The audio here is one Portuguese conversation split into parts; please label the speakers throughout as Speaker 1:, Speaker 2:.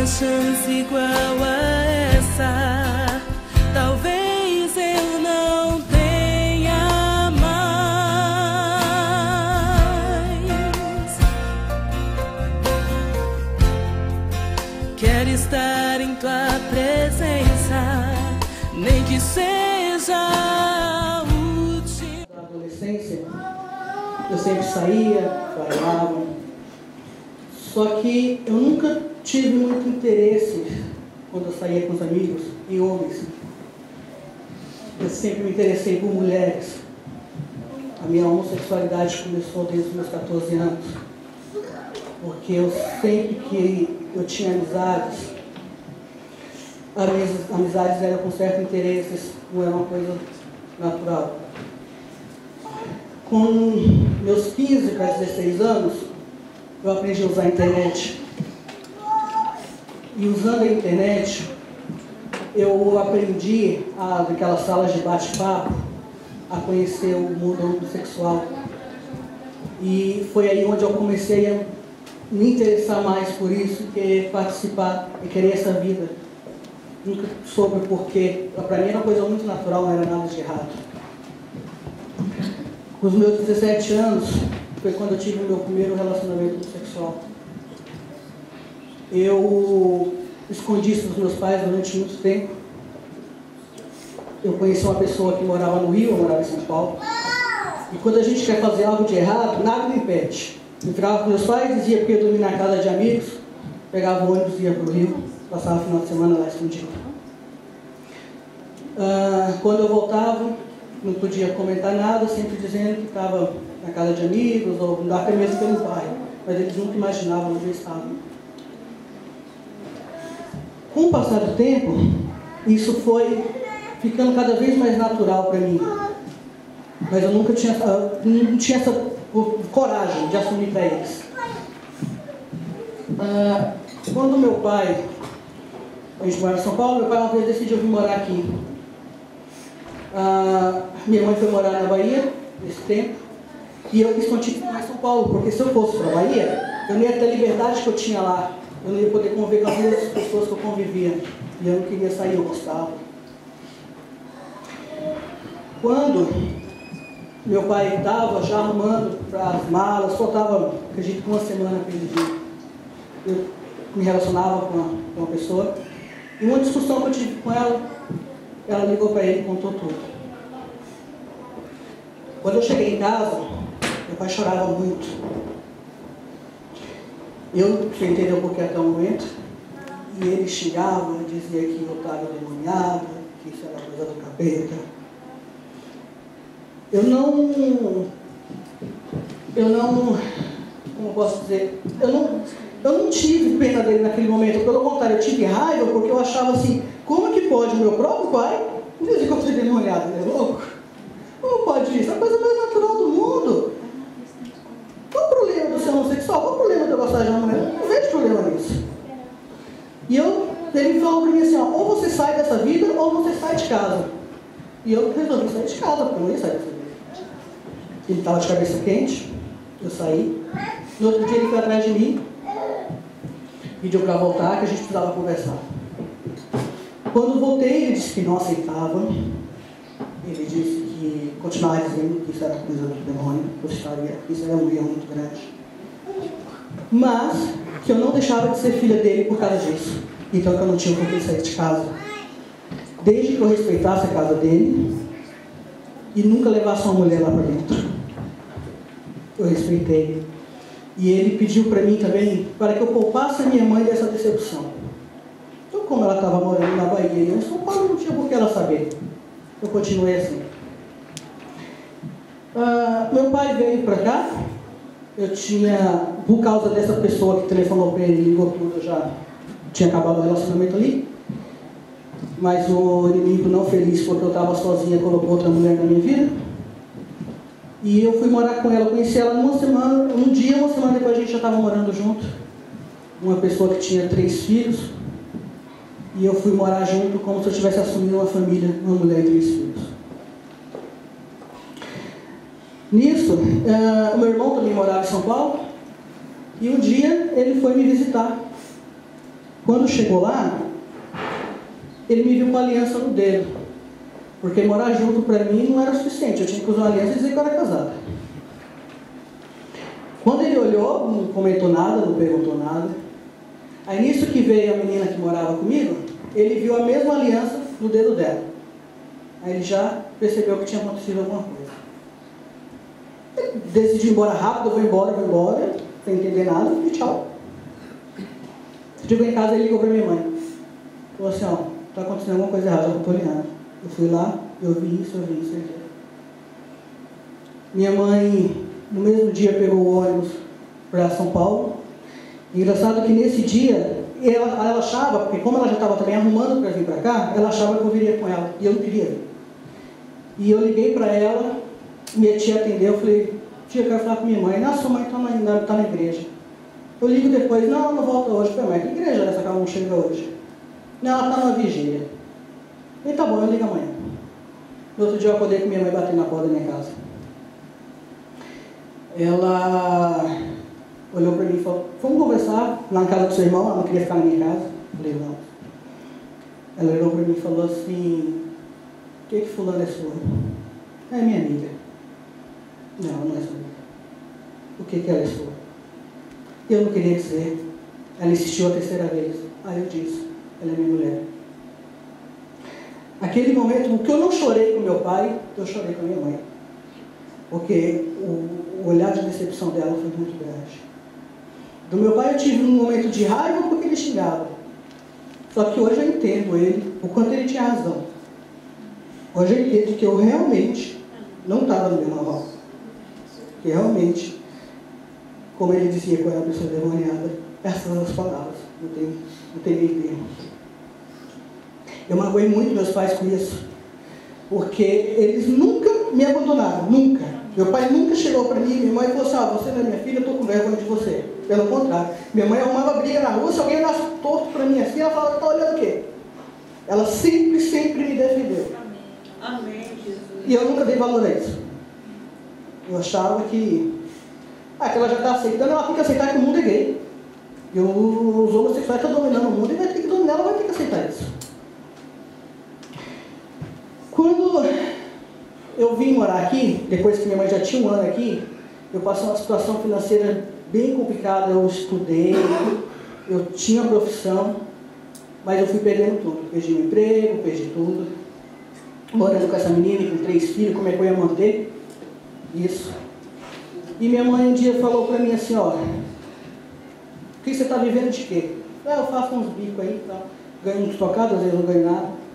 Speaker 1: uma chance igual a essa, talvez eu não tenha mais. Quero estar em tua presença, nem que seja a última.
Speaker 2: Na adolescência, eu sempre saía, trabalhava. Só que eu nunca tive muito interesse, quando eu saía com os amigos, em homens. Eu sempre me interessei por mulheres. A minha homossexualidade começou desde os meus 14 anos. Porque eu sempre que eu tinha amizades, as minhas amizades eram com certos interesses, não era uma coisa natural. Com meus 15 para 16 anos, eu aprendi a usar a internet. E usando a internet, eu aprendi, naquelas salas de bate-papo, a conhecer o mundo homossexual. E foi aí onde eu comecei a me interessar mais por isso, querer participar e querer essa vida. Nunca soube o porquê. Para mim era uma coisa muito natural, não era nada de errado. Com os meus 17 anos, foi quando eu tive o meu primeiro relacionamento sexual. Eu escondi isso dos meus pais durante muito tempo. Eu conheci uma pessoa que morava no Rio, eu morava em São Paulo. E quando a gente quer fazer algo de errado, nada me impede. Eu ficava com meus pais, dizia porque eu dormia na casa de amigos, pegava o ônibus e ia para o Rio, passava o final de semana lá escondido. Quando eu voltava, não podia comentar nada, sempre dizendo que estava na casa de amigos, ou até mesmo pelo bairro, mas eles nunca imaginavam onde eu estava. Com o passar do tempo, isso foi ficando cada vez mais natural para mim. Mas eu nunca tinha, não tinha essa coragem de assumir para eles. Quando meu pai, a gente mora em São Paulo, meu pai uma vez decidiu vir morar aqui. Minha mãe foi morar na Bahia, nesse tempo, e eu quis continuar em São Paulo, porque se eu fosse para a Bahia, eu não ia ter a liberdade que eu tinha lá. Eu não ia poder conviver com as mesmas pessoas que eu convivia. E eu não queria sair, eu gostava. Quando meu pai estava já arrumando para as malas, faltava, acredito, uma semana para ele vir. Eu me relacionava com uma pessoa. E uma discussão que eu tive com ela, ela ligou para ele e contou tudo. Quando eu cheguei em casa, meu pai chorava muito. Eu, sem entender o porquê até o momento, e ele xingava, dizia que eu estava demoniado, que isso era coisa do capeta. Eu não, como posso dizer, eu não tive pena dele naquele momento, pelo contrário, eu tive raiva, porque eu achava assim, como que pode o meu próprio pai dizer que eu fui demoniado, ele é louco? Como pode isso? É a coisa mais natural do mundo. Qual o problema do ser homossexual? Qual o problema de eu gostar de uma mulher? Eu não vejo problema nisso. E ele falou para mim assim, ó, ou você sai dessa vida, ou você sai de casa. E eu resolvi sair de casa, porque eu não ia sair dessa vida. Ele estava de cabeça quente, eu saí. No outro dia ele foi atrás de mim, pediu para voltar, que a gente precisava conversar. Quando voltei, ele disse que não aceitava. Ele disse que continuava dizendo que isso era coisa do demônio, que isso era um erro muito grande. Mas que eu não deixava de ser filha dele por causa disso. Então que eu não tinha por que sair de casa. Desde que eu respeitasse a casa dele e nunca levasse uma mulher lá para dentro. Eu respeitei. E ele pediu para mim também para que eu poupasse a minha mãe dessa decepção. Então, como ela estava morando na Bahia e eu em São Paulo, não tinha por que ela saber. Eu continuei assim. Meu pai veio para cá. Eu tinha, por causa dessa pessoa que telefonou para ele, ligou tudo, eu já tinha acabado o relacionamento ali. Mas o inimigo, não feliz porque eu estava sozinha, colocou outra mulher na minha vida. E eu fui morar com ela, conheci ela numa semana, um dia, uma semana depois a gente já estava morando junto. Uma pessoa que tinha 3 filhos. E eu fui morar junto como se eu tivesse assumido uma família, uma mulher e 3 filhos. Nisso, o meu irmão também morava em São Paulo. E um dia ele foi me visitar. Quando chegou lá, ele me viu com uma aliança no dedo. Porque morar junto para mim não era suficiente. Eu tinha que usar uma aliança e dizer que eu era casada. Quando ele olhou, não comentou nada, não perguntou nada. Aí nisso que veio a menina que morava comigo, ele viu a mesma aliança no dedo dela. Aí ele já percebeu que tinha acontecido alguma coisa. Ele decidiu ir embora rápido, vou embora, sem entender nada, e tchau. Chegou em casa, ele ligou para minha mãe. Falou assim, ó, está acontecendo alguma coisa errada com a Poliana. Eu fui lá, eu vi isso. Minha mãe, no mesmo dia, pegou o ônibus para São Paulo. Engraçado que nesse dia, ela achava, porque como ela já estava também arrumando para vir para cá, ela achava que eu viria com ela, e eu não queria vir. E eu liguei para ela, minha tia atendeu, eu falei, tia, eu quero falar com minha mãe. Não, sua mãe está na igreja. Eu ligo depois, não, ela não volta hoje. Eu falei, mas que igreja é essa que ela não chega hoje? Não, ela está numa vigília. E tá bom, eu ligo amanhã. No outro dia eu acordei com minha mãe batendo na porta da minha casa. Ela olhou para mim e falou, vamos conversar lá na casa do seu irmão, ela não queria ficar na minha casa. Eu falei, não. Ela olhou para mim e falou assim, o que fulano é sua? É minha amiga. Não, ela não é sua amiga. O que ela é sua? Eu não queria dizer. Ela insistiu a terceira vez. Aí eu disse, ela é minha mulher. Aquele momento, o que eu não chorei com meu pai, eu chorei com a minha mãe. Porque o olhar de decepção dela foi muito grande. Do meu pai eu tive um momento de raiva porque ele xingava. Só que hoje eu entendo ele, o quanto ele tinha razão. Hoje eu entendo que eu realmente não estava no meu normal. Que realmente, como ele dizia que eu era uma pessoa endemoniada, essas são as palavras, não tem meio termo. Eu magoei muito meus pais com isso, porque eles nunca me abandonaram, nunca. Meu pai nunca chegou para mim, minha mãe falou assim, você não é minha filha, eu estou com vergonha de você. Pelo contrário, minha mãe arrumava briga na rua, se alguém olhasse torto para mim assim, ela falava, está olhando o quê? Ela sempre me defendeu.
Speaker 3: Amém, Jesus.
Speaker 2: E eu nunca dei valor a isso. Eu achava que ela já está aceitando, ela tem que aceitar que o mundo é gay. E os homossexuais estão dominando o mundo e vai ter que dominar, ela vai ter que aceitar isso. Quando eu vim morar aqui, depois que minha mãe já tinha um ano aqui, eu passei uma situação financeira bem complicada. Eu estudei, eu tinha profissão, mas eu fui perdendo tudo. Perdi meu emprego, perdi tudo. Morando com essa menina e com 3 filhos, como é que eu ia manter isso? E minha mãe um dia falou para mim assim, ó, o que você está vivendo de quê? Eu faço uns bicos aí, tá? Ganho uns trocados, às vezes não ganho nada.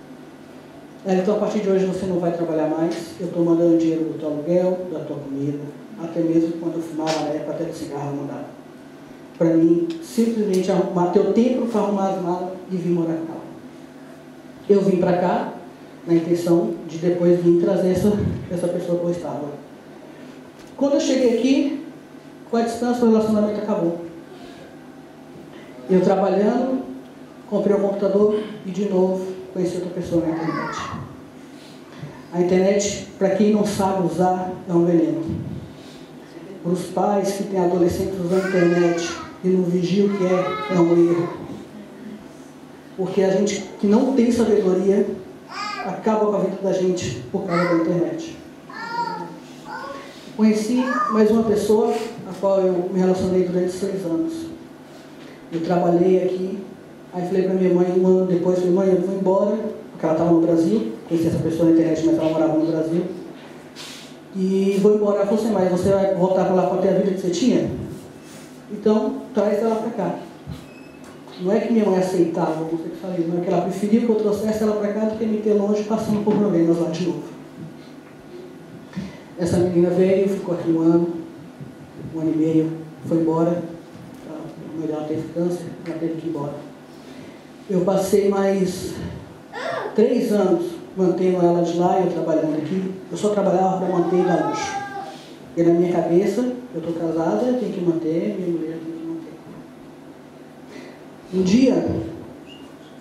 Speaker 2: Então a partir de hoje você não vai trabalhar mais, eu estou mandando dinheiro do teu aluguel, da tua comida, até mesmo quando eu fumava na época, até de cigarro eu mandava. Para mim, simplesmente arrumar teu tempo para arrumar as malas e vir morar com ela. Eu vim para cá na intenção de depois vir trazer essa pessoa que eu estava. Quando eu cheguei aqui, com a distância o relacionamento acabou. Eu trabalhando, comprei um computador e de novo conheci outra pessoa na internet. A internet, para quem não sabe usar, é um veneno. Para os pais que têm adolescentes usando a internet e não vigiam o que é um erro. Porque a gente que não tem sabedoria acaba com a vida da gente por causa da internet. Conheci mais uma pessoa, a qual eu me relacionei durante 6 anos. Eu trabalhei aqui. Aí falei para minha mãe, um ano depois, falei, mãe, eu vou embora, porque ela estava no Brasil, conheci essa pessoa na internet, mas ela morava no Brasil, e vou embora. Ela falou assim, mas você vai voltar para lá para ter a vida que você tinha? Então, traz ela para cá. Não é que minha mãe aceitava o homossexualismo, é que ela preferia que eu trouxesse ela para cá do que me ter longe passando por problemas lá de novo. Essa menina veio, ficou aqui um ano e meio, foi embora, ela teve câncer, ela teve que ir embora. Eu passei mais 3 anos mantendo ela de lá e eu trabalhando aqui. Eu só trabalhava para manter da luxo. E na minha cabeça, eu estou casada, eu tenho que manter, minha mulher tem que manter. Um dia,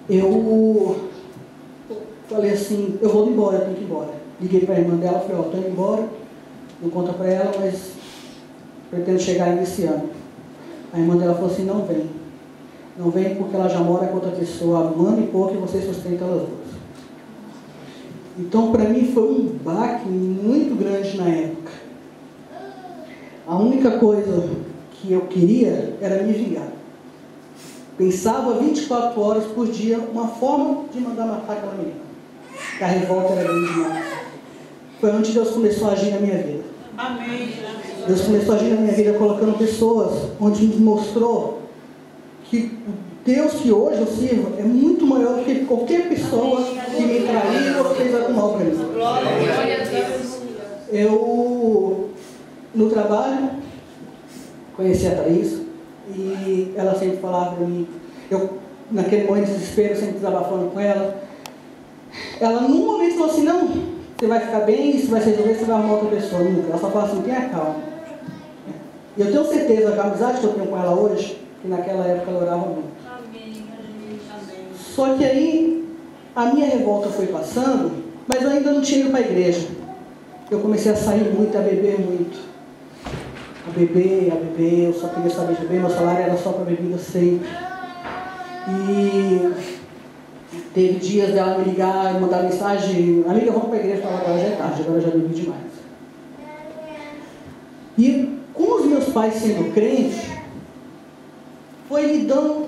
Speaker 2: eu falei assim, eu vou embora, eu tenho que ir embora. Liguei para a irmã dela, falei, estou indo embora, não conta para ela, mas pretendo chegar ainda esse ano. A irmã dela falou assim, não vem. Não vem porque ela já mora com outra pessoa há um ano e pouco e você sustenta elas duas. Então, para mim, foi um baque muito grande na época. A única coisa que eu queria era me vingar. Pensava 24 horas por dia uma forma de mandar matar aquela menina. A revolta era grande demais. Foi onde Deus começou a agir na minha vida.
Speaker 3: Amém.
Speaker 2: Deus começou a agir na minha vida colocando pessoas onde me mostrou que o Deus que hoje eu sirvo é muito maior do que qualquer pessoa que me traiu ou fez algo mal para mim. Eu, no trabalho, conheci a Thaís e ela sempre falava para mim, eu, naquele momento de desespero, sempre desabafando com ela. Ela, num momento, falou assim: não, você vai ficar bem, isso vai se resolver, você vai arrumar outra pessoa. Nunca. Ela só fala assim: tenha calma. E eu tenho certeza que a amizade que eu tenho com ela hoje, que naquela época ela orava muito.
Speaker 3: Amém.
Speaker 2: Só que aí a minha revolta foi passando, mas eu ainda não tinha ido para a igreja. Eu comecei a sair muito, a beber muito. A beber, eu só queria saber de beber, meu salário era só para bebida sempre. E teve dias dela me ligar e mandar mensagem: amiga, vamos para a igreja. Falar, agora já é tarde, agora eu já bebi demais. E com os meus pais sendo crentes, foi me dando...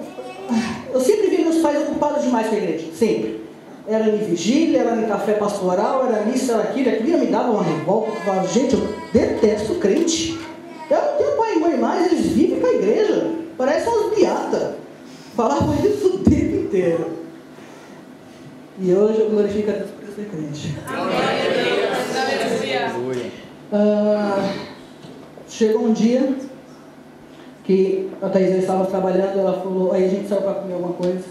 Speaker 2: Eu sempre vi meus pais ocupados demais com a igreja, sempre. Era em vigília, era em café pastoral, era nisso, era aquilo me dava uma revolta. Eu falava: gente, eu detesto crente. Eu não tenho pai e mãe mais, eles vivem com a igreja. Parece umas beatas. Falava isso o tempo inteiro. E hoje eu glorifico a Deus por ser crente. Chegou um dia que a Thaís estava trabalhando, ela falou, aí a gente saiu para comer alguma coisa.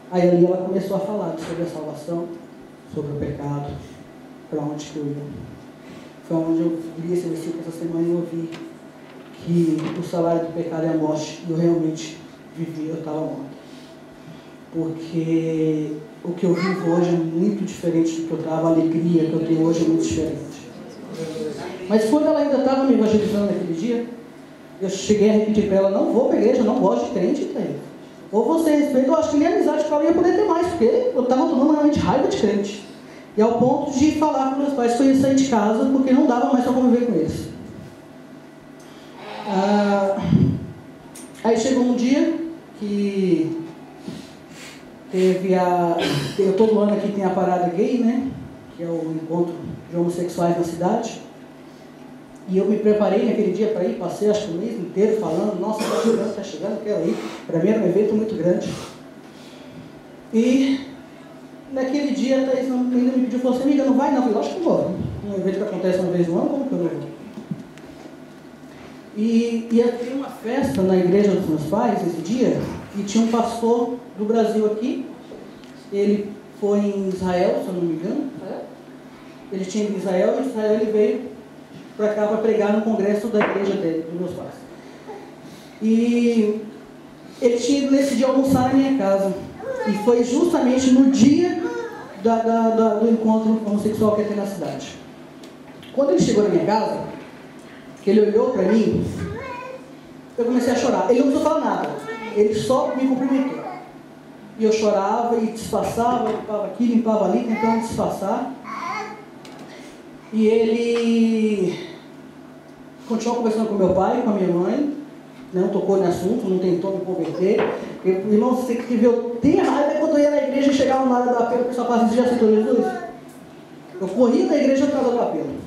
Speaker 2: Aí ali ela começou a falar sobre a salvação, sobre o pecado, para onde que eu ia. Foi onde eu li esse versículo essa semana e eu vi que o salário do pecado é a morte. E eu realmente vivi, eu estava morto. Porque o que eu vivo hoje é muito diferente do que eu estava, a alegria que eu tenho hoje é muito diferente. Mas quando ela ainda estava me evangelizando naquele dia, eu cheguei a repetir para ela: não vou para a igreja, não gosto de crente, Thaís. Ou você respeita, eu acho que nem amizade com ela ia poder ter mais, porque eu estava tomando realmente raiva de crente. E ao ponto de falar para meus pais que eu ia sair de casa, porque não dava mais para conviver com eles. Aí chegou um dia que teve todo ano aqui tem a parada gay, né? Que é o encontro de homossexuais na cidade. E eu me preparei naquele dia para ir, passei acho que o mês inteiro falando: nossa, está chegando, quero ir. Para mim era um evento muito grande. E naquele dia a Thaís ainda me pediu, falou assim: amiga, não vai não? Eu falei: lógico que vou. Um evento que acontece uma vez no ano, como que eu não vou? E ia ter uma festa na igreja dos meus pais esse dia, e tinha um pastor do Brasil aqui. Ele foi em Israel, se eu não me engano. Ele tinha ido em Israel, e em Israel ele veio para cá para pregar no congresso da igreja dele, dos meus pais. E ele tinha ido nesse dia almoçar na minha casa. E foi justamente no dia do encontro homossexual que ia ter na cidade. Quando ele chegou na minha casa, que ele olhou para mim, eu comecei a chorar. Ele não precisou falar nada, ele só me cumprimentou. E eu chorava e disfarçava, limpava aqui, limpava ali, tentando disfarçar. E ele continuou conversando com meu pai, com a minha mãe, não tocou no assunto, não tentou me converter. Irmão, você que viu, tem raiva quando eu ia na igreja e chegava na hora do apelo, o pessoal falava assim: você já aceitou Jesus? Eu corri da igreja por causa do apelo.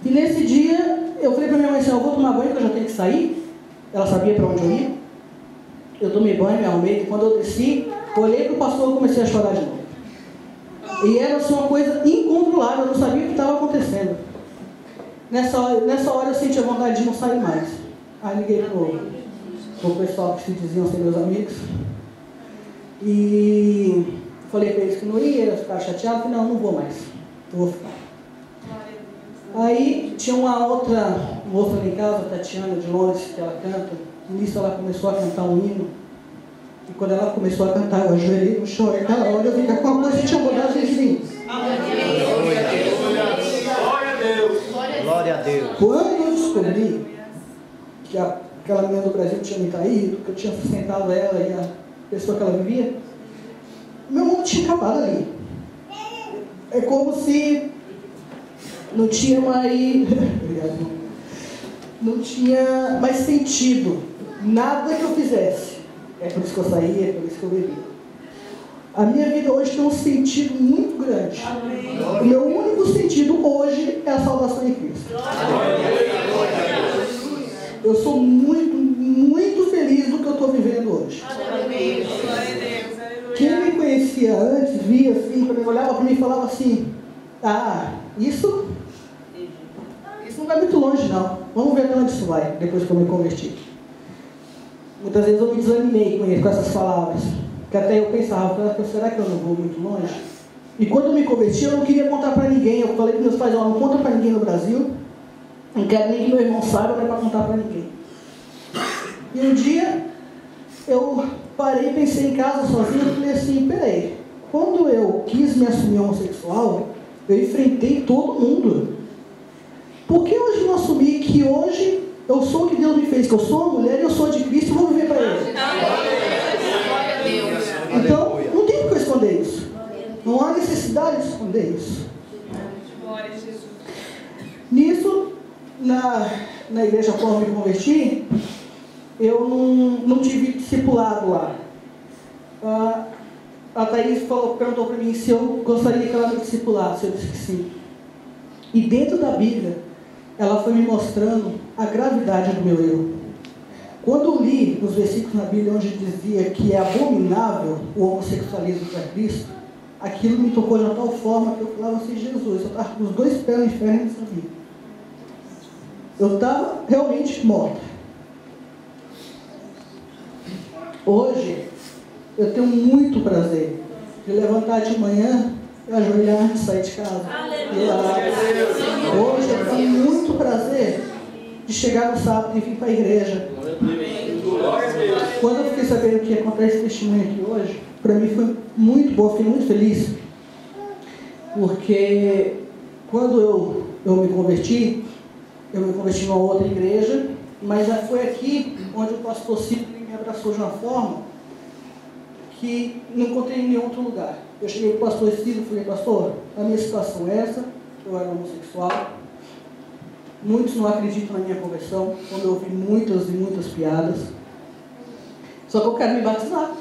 Speaker 2: E nesse dia, eu falei para minha mãe assim: eu vou tomar banho, que eu já tenho que sair. Ela sabia para onde eu ia. Eu tomei banho, me arrumei, e quando eu desci, olhei para o pastor e comecei a chorar de novo. E era assim, uma coisa incontrolável, eu não sabia o que estava acontecendo. Nessa hora eu senti a vontade de não sair mais. Aí liguei pro pessoal que se diziam ser meus amigos. E falei para eles que não ia, eles ficaram chateados. Falei: não vou mais, eu vou ficar. Aí tinha uma outra moça lá em casa, a Tatiana de Londres, que ela canta. Nisso ela começou a cantar um hino. E quando ela começou a cantar, eu ajoelhei no chão. E aquela hora eu vi que alguma coisa tinha mudado de mim.
Speaker 4: Glória a Deus.
Speaker 2: Quando eu descobri que aquela menina do Brasil que tinha me traído, que eu tinha sustentado ela e a pessoa que ela vivia, meu mundo tinha acabado ali. É como se não tinha mais não tinha mais sentido nada que eu fizesse. É por isso que eu saí, é por isso que eu bebi. A minha vida hoje tem um sentido muito grande. Amém. O meu único sentido hoje é a salvação em Cristo. Eu sou muito, muito feliz do que eu estou vivendo hoje. Amém. Quem me conhecia antes, via assim, quando ele olhava para mim e falava assim, isso não vai muito longe não. Vamos ver até onde isso vai, depois que eu me converti. Muitas vezes eu me desanimei com essas palavras. Que até eu pensava, será que eu não vou muito longe? E quando eu me converti, eu não queria contar para ninguém. Eu falei para meus pais, não conta para ninguém no Brasil. Não quero nem que meu irmão saiba, não é para contar para ninguém. E um dia, eu parei, pensei em casa sozinho e falei assim, peraí, quando eu quis me assumir homossexual, eu enfrentei todo mundo. Por que hoje não assumi que hoje eu sou o que Deus me fez, que eu sou uma mulher e eu sou de Cristo e vou viver para Ele? Então, não tem por que esconder isso. Não há necessidade de esconder isso. Nisso, na igreja qual eu me converti, eu não tive discipulado lá. A Thaís perguntou para mim se eu gostaria que ela me discipulasse. Eu disse que sim. E dentro da Bíblia, ela foi me mostrando a gravidade do meu erro. Quando eu li os versículos na Bíblia onde dizia que é abominável o homossexualismo para Cristo, aquilo me tocou de uma tal forma que eu falava assim, Jesus, eu estava com os 2 pés no inferno e não sabia. Eu estava realmente morta. Hoje, eu tenho muito prazer de levantar de manhã e ajoelhar antes de sair de casa. Hoje eu tenho muito prazer de chegar no sábado e vir para a igreja. Quando eu fiquei sabendo que ia contar esse testemunho aqui hoje, para mim foi muito bom, fiquei muito feliz, porque quando eu me converti numa outra igreja, mas já foi aqui onde o pastor Ciro me abraçou de uma forma que não encontrei em nenhum outro lugar. Eu cheguei para o pastor Ciro e falei, pastor, a minha situação é essa, eu era homossexual, muitos não acreditam na minha conversão, quando eu ouvi muitas e muitas piadas, só que eu quero me batizar.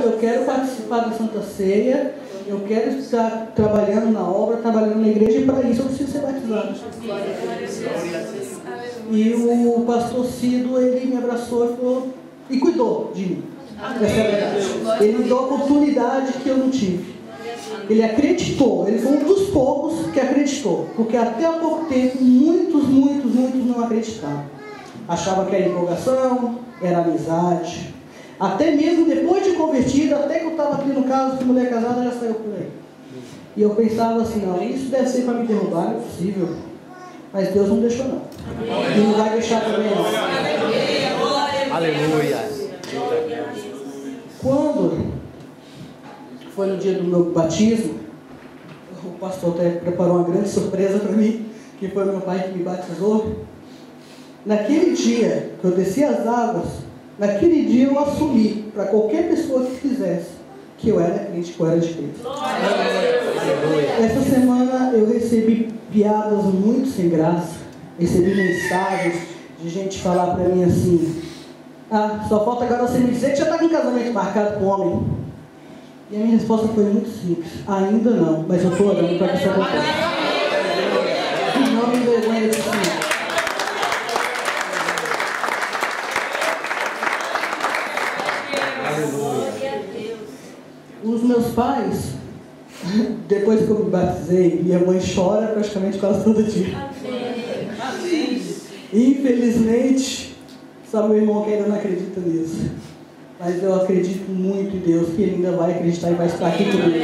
Speaker 2: Eu quero participar da Santa Ceia, eu quero estar trabalhando na obra, trabalhando na igreja, e para isso eu preciso ser batizado. E o pastor Cido, ele me abraçou e falou, e cuidou de mim. Essa é a verdade. Ele me deu a oportunidade que eu não tive. Ele acreditou, ele foi um dos poucos que acreditou, porque até há pouco tempo muitos não acreditavam. Achavam que era empolgação, era amizade. Até mesmo depois de convertido, até que eu estava aqui no caso de mulher casada, já saiu por aí. E eu pensava assim, não, isso deve ser para me derrubar, não é possível. Mas Deus não deixou não. E não vai deixar também não.
Speaker 4: Aleluia.
Speaker 2: Quando foi no dia do meu batismo, o pastor até preparou uma grande surpresa para mim, que foi meu pai que me batizou. Naquele dia que eu desci as águas, naquele dia eu assumi para qualquer pessoa que fizesse que eu era crente, que eu era de Cristo. Essa semana eu recebi piadas muito sem graça, recebi mensagens de gente falar para mim assim, só falta agora você me dizer que já está com um casamento marcado com homem. E a minha resposta foi muito simples, ainda não, mas eu estou orando para que isso aconteça. Não me envergonhe disso. Os meus pais, depois que eu me batizei, minha mãe chora praticamente quase todo dia. Infelizmente, só meu irmão que ainda não acredita nisso. Mas eu acredito muito em Deus, que Ele ainda vai acreditar e vai estar aqui comigo.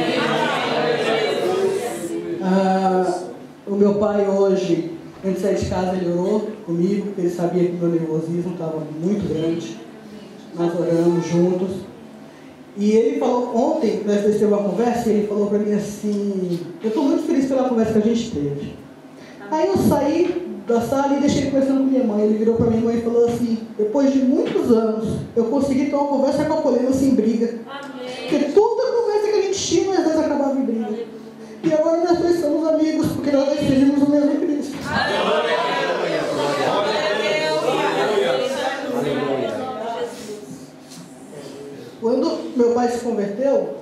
Speaker 2: O meu pai hoje, antes de sair de casa, ele orou comigo, porque ele sabia que meu nervosismo estava muito grande. Nós oramos juntos. E ele falou, ontem, nós tivemos uma conversa, e ele falou para mim assim, eu estou muito feliz pela conversa que a gente teve. Aí eu saí da sala e deixei ele conversando com minha mãe. Ele virou para minha mãe e falou assim: depois de muitos anos, eu consegui ter uma conversa com a Polema sem briga. Porque toda conversa que a gente tinha, às vezes acabava em briga. E agora nós dois somos amigos, porque nós dois seguimos o mesmo Cristo. Quando meu pai se converteu,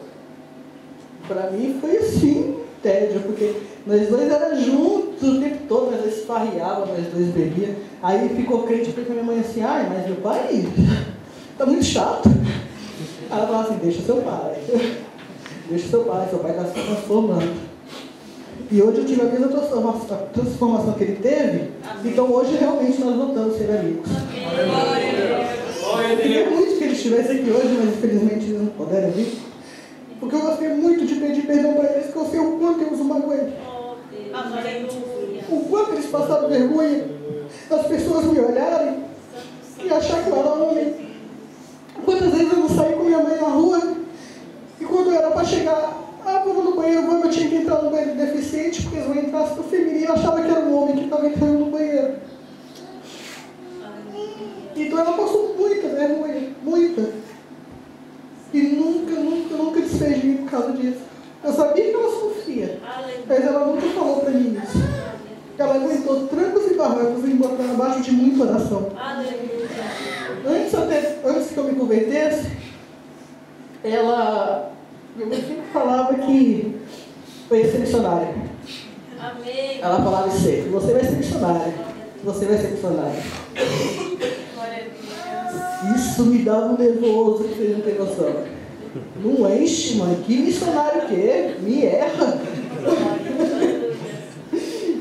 Speaker 2: para mim foi assim, tédio, porque nós dois éramos juntos o tempo todo, nós dois farreávamos, nós dois bebíamos. Aí ficou crente para minha mãe assim: ai, mas meu pai tá muito chato. Ela falou assim: deixa seu pai está se transformando. E hoje eu tive a mesma transformação que ele teve. Então hoje realmente nós voltamos a ser amigos. Eu queria muito que ele estivesse aqui hoje, mas infelizmente eles não puderam vir. Porque eu gostei muito de pedir perdão para eles, porque eu sei o quanto eu os magoei. O quanto eles passaram vergonha das pessoas me olharem e achar que eu era homem. Quantas vezes eu não saí com minha mãe na rua e quando era para chegar, vamos no banheiro, eu tinha que entrar no banheiro deficiente, porque eles vão entrar no feminino, eu achava que era um homem que estava entrando no banheiro. Então ela passou muita vergonha, muita. E nunca desfez de mim por causa disso. Eu sabia que ela sofria, mas ela nunca falou para mim isso. Ela aguentou trancos e barrancos e me botar abaixo de muita oração. Antes que eu me convertesse, ela sempre falava que eu ia ser missionária.
Speaker 3: Amém.
Speaker 2: Ela falava sempre: você vai ser missionária, você vai ser missionária. Isso me dava um nervoso que vocês não têm noção. Não enche, mãe. Que missionário o quê? Me erra.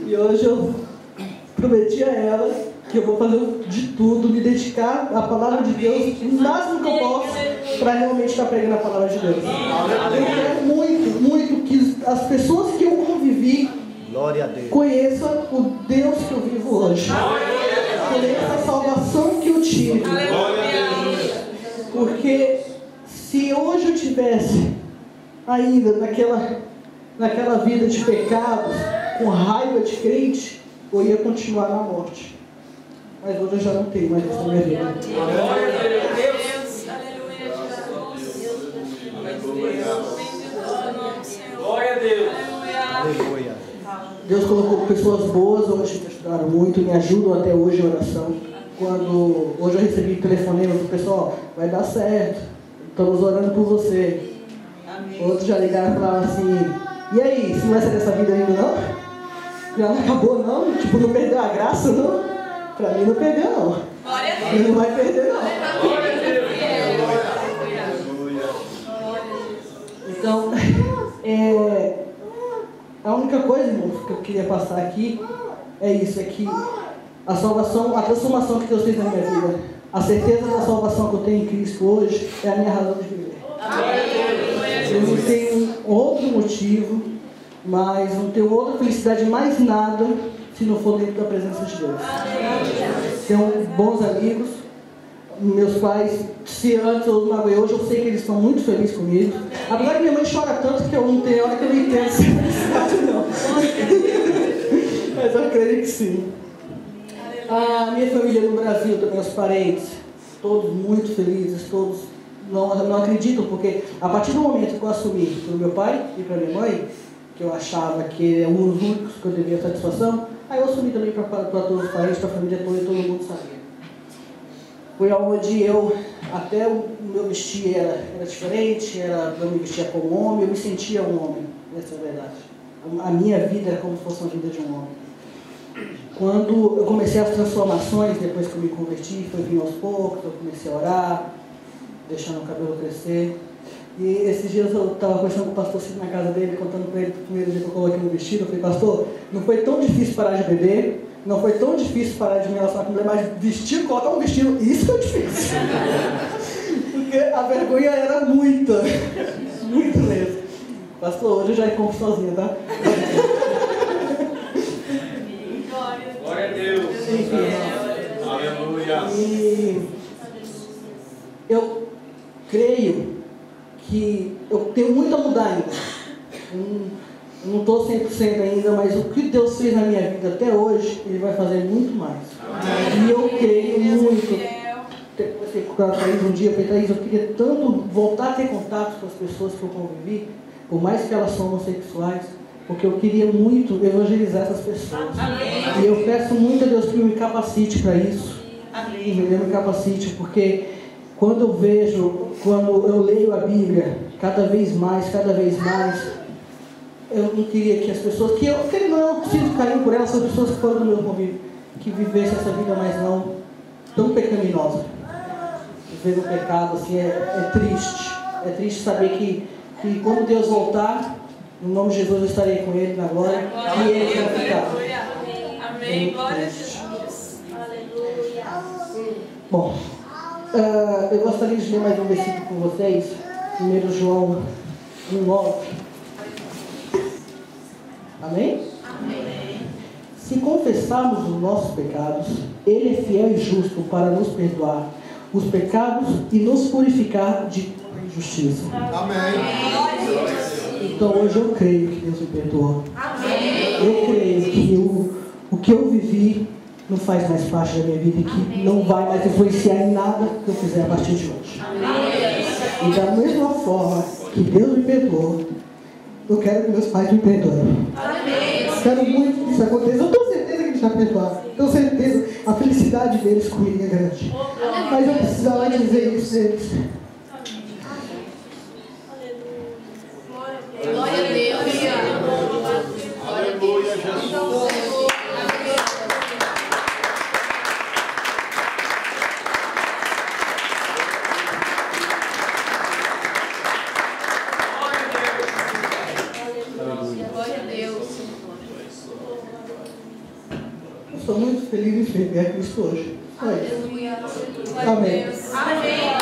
Speaker 2: E hoje eu prometi a ela que eu vou fazer de tudo, me dedicar à palavra de Deus o máximo que eu posso para realmente estar pregando a palavra de Deus. Eu quero muito que as pessoas que eu convivi conheçam o Deus que eu vivo hoje. Conheçam a salvação que eu tive. Porque se hoje eu tivesse ainda naquela vida de pecados, com raiva de crente, eu ia continuar na morte. Mas hoje eu já não tenho mais essa minha vida.
Speaker 4: Glória a Deus.
Speaker 2: Deus colocou pessoas boas hoje que ajudaram muito, me ajudam até hoje em oração. Hoje eu recebi telefonema do pessoal: vai dar certo, estamos orando por você. Outros já ligaram e falaram assim: e aí, você não vai sair dessa vida ainda não? Já não acabou não? Tipo, não perdeu a graça não? Pra mim não perdeu não. Ele não vai perder não. Então, a única coisa, irmão, que eu queria passar aqui é isso: é que a salvação, a transformação que Deus fez na minha vida, a certeza da salvação que eu tenho em Cristo hoje é a minha razão de viver. Eu não tenho outro motivo, mas não tenho outra felicidade mais nada se não for dentro da presença de Deus. Tenho bons amigos, meus pais, se antes eu os magoei, hoje eu sei que eles estão muito felizes comigo. Apesar que minha mãe chora tanto que eu não tenho hora que eu não entendo essa felicidade não. Mas eu creio que sim. A minha família no Brasil, também os parentes, todos muito felizes, todos não acreditam, porque a partir do momento que eu assumi para o meu pai e para minha mãe, que eu achava que é um dos únicos que eu devia satisfação, aí eu assumi também para todos os parentes, para a família toda, e todo mundo sabia. Foi onde até o meu vestir era diferente, eu me vestia como homem, eu me sentia um homem, essa é a verdade. A minha vida era como se fosse uma vida de um homem. Quando eu comecei as transformações, depois que eu me converti, foi vindo aos poucos, eu comecei a orar, deixando o cabelo crescer. E esses dias eu estava conversando com o pastor Cid na casa dele, contando para ele o primeiro dia que eu coloquei no vestido. Eu falei: pastor, não foi tão difícil parar de beber, não foi tão difícil parar de me relacionar com mulher, mas vestir, colocar um vestido, isso foi difícil. Porque a vergonha era muita, muito mesmo. Pastor, hoje eu já compro sozinha, tá?
Speaker 4: Glória a Deus. Aleluia.
Speaker 2: E eu creio que eu tenho muito a mudar ainda. Não estou 100% ainda, mas o que Deus fez na minha vida até hoje, Ele vai fazer muito mais. E eu creio muito. Você com a Thaís um dia, eu falei, Thaís, eu queria tanto voltar a ter contato com as pessoas que eu convivi, por mais que elas são homossexuais, porque eu queria muito evangelizar essas pessoas. Amém. E eu peço muito a Deus que me capacite para isso. Amém. Ele me capacite, porque quando eu leio a Bíblia, cada vez mais, eu não queria que as pessoas, eu sinto carinho por elas, são pessoas que foram do meu convívio, que vivessem essa vida mais não tão pecaminosa. Viver no pecado, assim, é triste. É triste saber que quando Deus voltar, no nome de Jesus eu estarei com Ele na glória, e Ele vai ficar.
Speaker 3: Amém. Glória a Jesus. Aleluia.
Speaker 2: Bom, eu gostaria de ler mais um versículo com vocês. 1 João 1:9. Amém?
Speaker 3: Amém.
Speaker 2: Se confessarmos os nossos pecados, Ele é fiel e justo para nos perdoar os pecados e nos purificar de toda injustiça.
Speaker 5: Amém.
Speaker 2: Então hoje eu creio que Deus me perdoou.
Speaker 3: Amém.
Speaker 2: Eu creio que o que eu vivi não faz mais parte da minha vida e que não vai mais influenciar em nada que eu fizer a partir de hoje.
Speaker 3: Amém.
Speaker 2: E da mesma forma que Deus me perdoou, eu quero que meus pais me perdoem.
Speaker 3: Amém.
Speaker 2: Eu quero muito que isso aconteça. Eu tenho certeza que eles já perdoaram. Tenho certeza. A felicidade deles comigo é grande. Mas eu precisava dizer isso deles.
Speaker 3: Glória a Deus.
Speaker 5: Aleluia, Jesus.
Speaker 2: Estou muito feliz em servir a Cristo hoje. Só isso. Amém.
Speaker 3: Amém.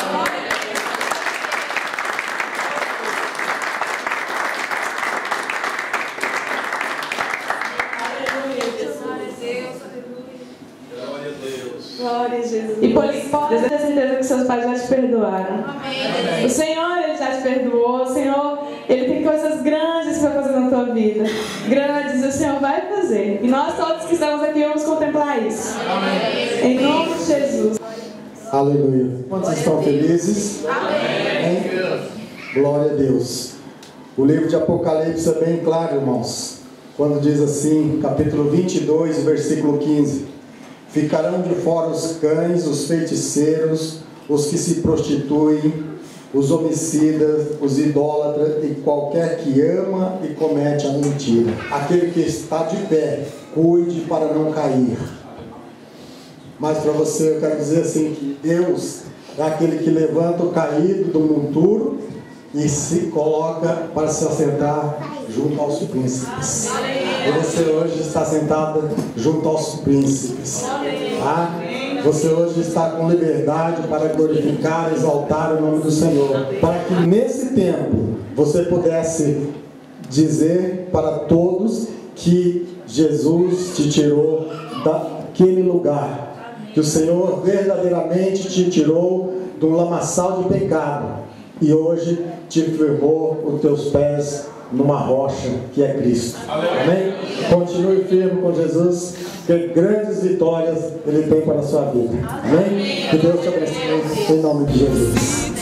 Speaker 1: Glória a Jesus. E pode ter certeza que seus pais já te perdoaram. Amém. O Senhor, Ele já te perdoou. O Senhor, Ele tem coisas grandes para fazer na tua vida. Grandes, o Senhor vai fazer. E nós todos que estamos aqui vamos contemplar isso. Amém. Em nome de Jesus.
Speaker 5: Aleluia. Quantos estão felizes? Amém. Glória a Deus. O livro de Apocalipse é bem claro, irmãos. Quando diz assim, capítulo 22, versículo 15. Ficarão de fora os cães, os feiticeiros, os que se prostituem, os homicidas, os idólatras e qualquer que ama e comete a mentira. Aquele que está de pé, cuide para não cair. Mas para você eu quero dizer assim, que Deus é aquele que levanta o caído do monturo e se coloca para se assentar junto aos príncipes. E você hoje está sentada junto aos príncipes. Tá? Você hoje está com liberdade para glorificar e exaltar o nome do Senhor. Para que nesse tempo você pudesse dizer para todos que Jesus te tirou daquele lugar. Que o Senhor verdadeiramente te tirou de um lamaçal de pecado. E hoje te firmou os teus pés numa rocha que é Cristo. Amém? Continue firme com Jesus, que grandes vitórias Ele tem para a sua vida. Amém? Que Deus te abençoe em nome de Jesus.